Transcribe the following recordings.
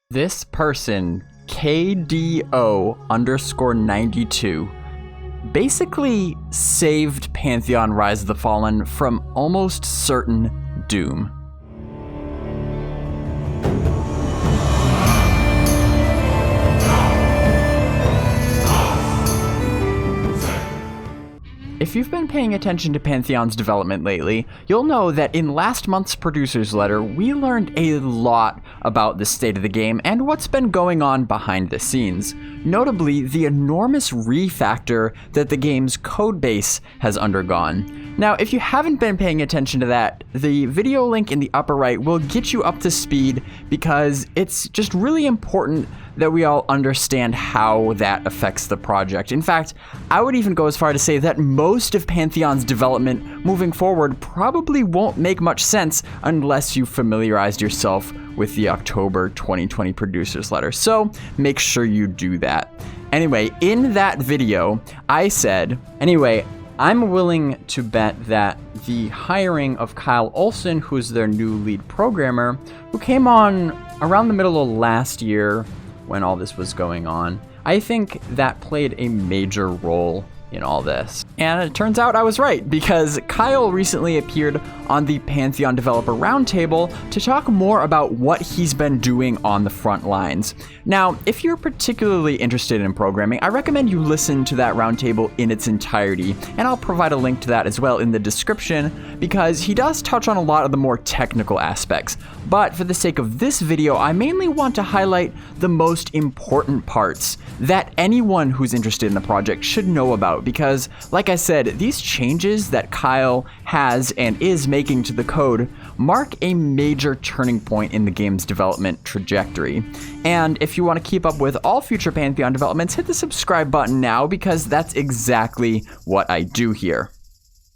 This person, KDO_92, basically saved Pantheon Rise of the Fallen from almost certain doom. If you've been paying attention to Pantheon's development lately, you'll know that in last month's producer's letter, we learned a lot about the state of the game and what's been going on behind the scenes. Notably, the enormous refactor that the game's codebase has undergone. Now, if you haven't been paying attention to that, the video link in the upper right will get you up to speed because it's just really important that we all understand how that affects the project. In fact, I would even go as far to say that most of Pantheon's development moving forward probably won't make much sense unless you familiarized yourself with the October 2020 producer's letter. So make sure you do that. Anyway, in that video, I said, I'm willing to bet that the hiring of Kyle Olsen, who's their new lead programmer, who came on around the middle of last year when all this was going on, I think that played a major role in all this. And it turns out I was right, because Kyle recently appeared on the Pantheon Developer Roundtable to talk more about what he's been doing on the front lines. Now, if you're particularly interested in programming, I recommend you listen to that roundtable in its entirety, and I'll provide a link to that as well in the description, because he does touch on a lot of the more technical aspects. But for the sake of this video, I mainly want to highlight the most important parts that anyone who's interested in the project should know about, because, like I said, these changes that Kyle has and is making to the code mark a major turning point in the game's development trajectory. And if you want to keep up with all future Pantheon developments, hit the subscribe button now, because that's exactly what I do here.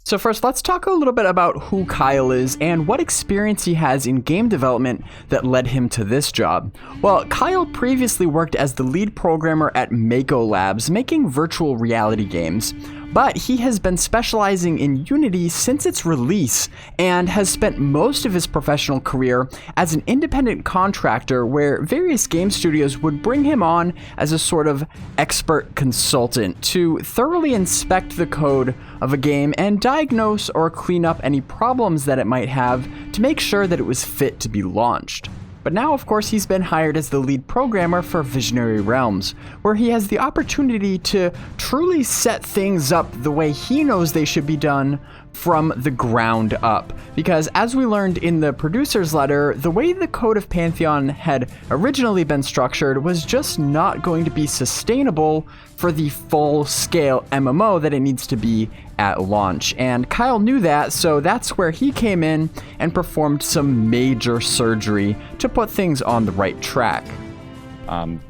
So first, let's talk a little bit about who Kyle is and what experience he has in game development that led him to this job. Well, Kyle previously worked as the lead programmer at Mako Labs, making virtual reality games. But he has been specializing in Unity since its release and has spent most of his professional career as an independent contractor where various game studios would bring him on as a sort of expert consultant to thoroughly inspect the code of a game and diagnose or clean up any problems that it might have to make sure that it was fit to be launched. But now, of course, he's been hired as the lead programmer for Visionary Realms, where he has the opportunity to truly set things up the way he knows they should be done from the ground up. Because as we learned in the producer's letter, the way the code of Pantheon had originally been structured was just not going to be sustainable for the full-scale MMO that it needs to be at launch. And Kyle knew that, so that's where he came in and performed some major surgery to put things on the right track.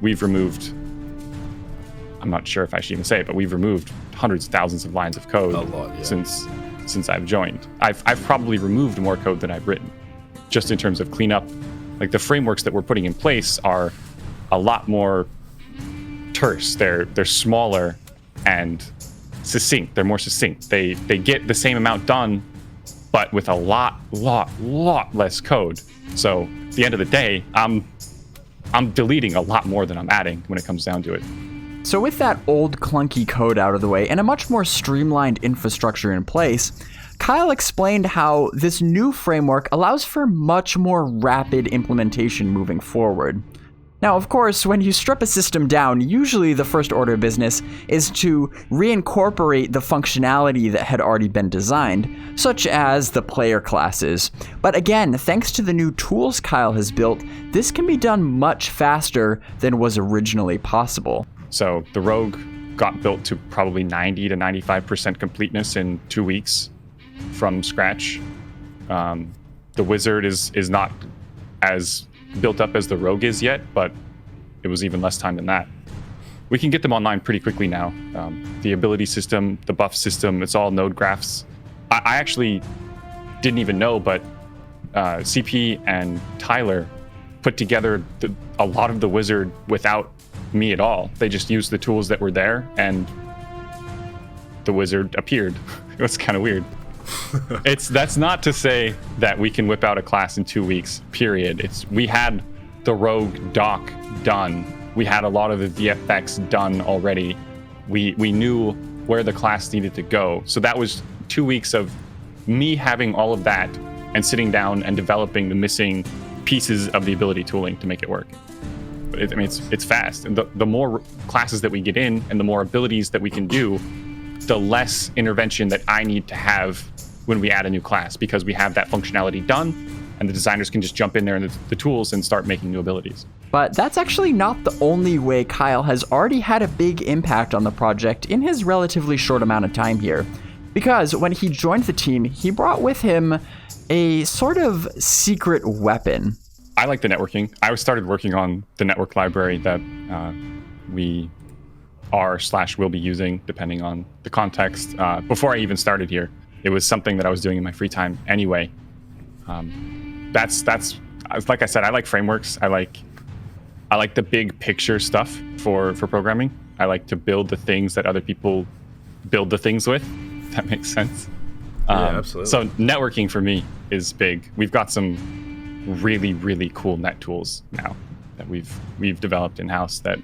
We've removed, I'm not sure if I should even say it, but we've removed hundreds of thousands of lines of code since I've joined. I've probably removed more code than I've written, just in terms of cleanup. Like, the frameworks that we're putting in place are a lot more terse. They're smaller and succinct. They're more succinct. They get the same amount done, but with a lot less code. So at the end of the day, I'm deleting a lot more than I'm adding when it comes down to it. So with that old clunky code out of the way and a much more streamlined infrastructure in place, Kyle explained how this new framework allows for much more rapid implementation moving forward. Now, of course, when you strip a system down, usually the first order of business is to reincorporate the functionality that had already been designed, such as the player classes. But again, thanks to the new tools Kyle has built, this can be done much faster than was originally possible. So the Rogue got built to probably 90 to 95% completeness in 2 weeks from scratch. The Wizard is not as built up as the Rogue is yet, but it was even less time than that. We can get them online pretty quickly now. The ability system, the buff system, it's all node graphs. I actually didn't even know, but CP and Tyler put together a lot of the Wizard without me at all. They just used the tools that were there, and the Wizard appeared. It was kind of weird. That's not to say that we can whip out a class in 2 weeks, period. We had the Rogue dock done. We had a lot of the VFX done already. We knew where the class needed to go. So that was 2 weeks of me having all of that and sitting down and developing the missing pieces of the ability tooling to make it work. But it's fast. And the more classes that we get in and the more abilities that we can do, the less intervention that I need to have when we add a new class, because we have that functionality done and the designers can just jump in there in the tools and start making new abilities. But that's actually not the only way Kyle has already had a big impact on the project in his relatively short amount of time here. Because when he joined the team, he brought with him a sort of secret weapon. I like the networking. I started working on the network library that we are/will be using, depending on the context. Before I even started here, it was something that I was doing in my free time anyway. That's like I said, I like frameworks. I like the big picture stuff for programming. I like to build the things that other people build the things with. If that makes sense. Yeah, absolutely. So networking for me is big. We've got some really, really cool net tools now that we've developed in-house that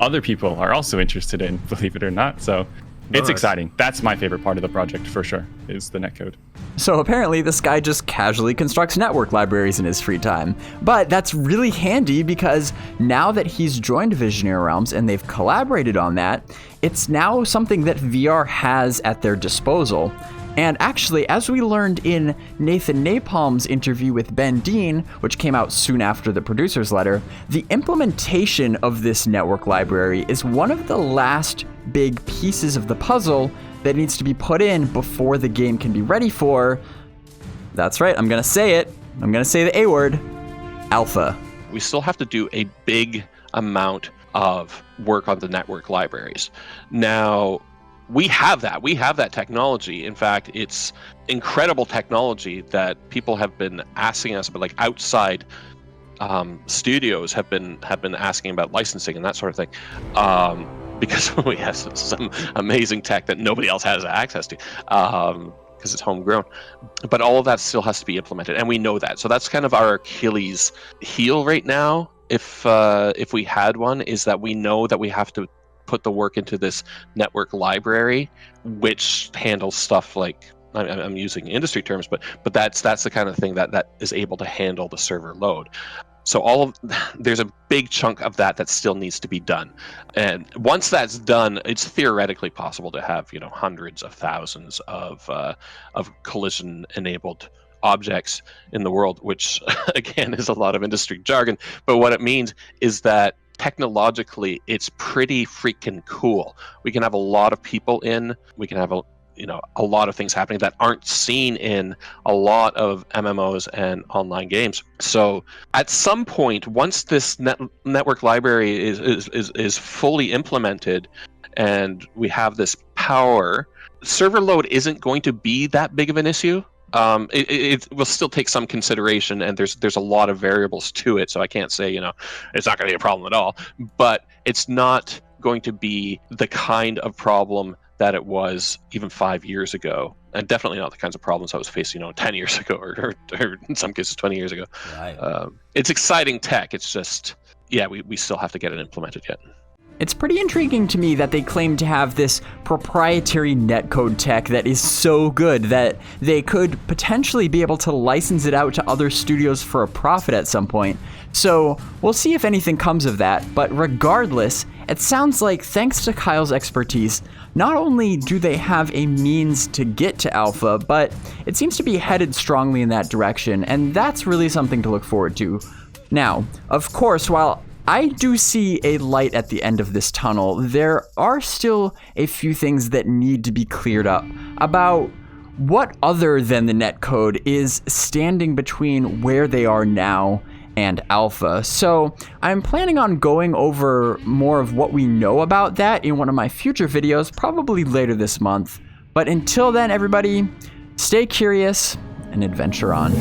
other people are also interested in, believe it or not. So it's exciting. That's my favorite part of the project for sure, is the netcode. So apparently this guy just casually constructs network libraries in his free time. But that's really handy because now that he's joined Visionary Realms and they've collaborated on that, it's now something that VR has at their disposal. And actually, as we learned in Nathan Napalm's interview with Ben Dean, which came out soon after the producer's letter, the implementation of this network library is one of the last big pieces of the puzzle that needs to be put in before the game can be ready for, that's right, I'm gonna say it, I'm gonna say the A word, alpha. We still have to do a big amount of work on the network libraries. Now, we have that technology. In fact, it's incredible technology that people have been asking us about, like outside studios have been asking about licensing and that sort of thing, because we have some amazing tech that nobody else has access to, because it's homegrown. But all of that still has to be implemented, and we know that. So that's kind of our Achilles heel right now. If we had one, is that we know that we have to put the work into this network library, which handles stuff like, I'm using industry terms, but that's the kind of thing that is able to handle the server load. So there's a big chunk of that still needs to be done. And once that's done, it's theoretically possible to have, hundreds of thousands of collision-enabled objects in the world, which again is a lot of industry jargon. But what it means is that technologically, it's pretty freaking cool. We can have a lot of people in. We can have a lot of things happening that aren't seen in a lot of MMOs and online games. So at some point, once this network library is fully implemented and we have this power, server load isn't going to be that big of an issue. It will still take some consideration, and there's a lot of variables to it, so I can't say it's not going to be a problem at all, but it's not going to be the kind of problem that it was even 5 years ago, and definitely not the kinds of problems I was facing 10 years ago or in some cases 20 years ago. Right. It's exciting tech. It's just we still have to get it implemented yet. It's pretty intriguing to me that they claim to have this proprietary netcode tech that is so good that they could potentially be able to license it out to other studios for a profit at some point. So we'll see if anything comes of that, but regardless, it sounds like thanks to Kyle's expertise, not only do they have a means to get to alpha, but it seems to be headed strongly in that direction, and that's really something to look forward to. Now, of course, while I do see a light at the end of this tunnel, there are still a few things that need to be cleared up about what other than the netcode is standing between where they are now and alpha. So I'm planning on going over more of what we know about that in one of my future videos, probably later this month. But until then, everybody, stay curious and adventure on.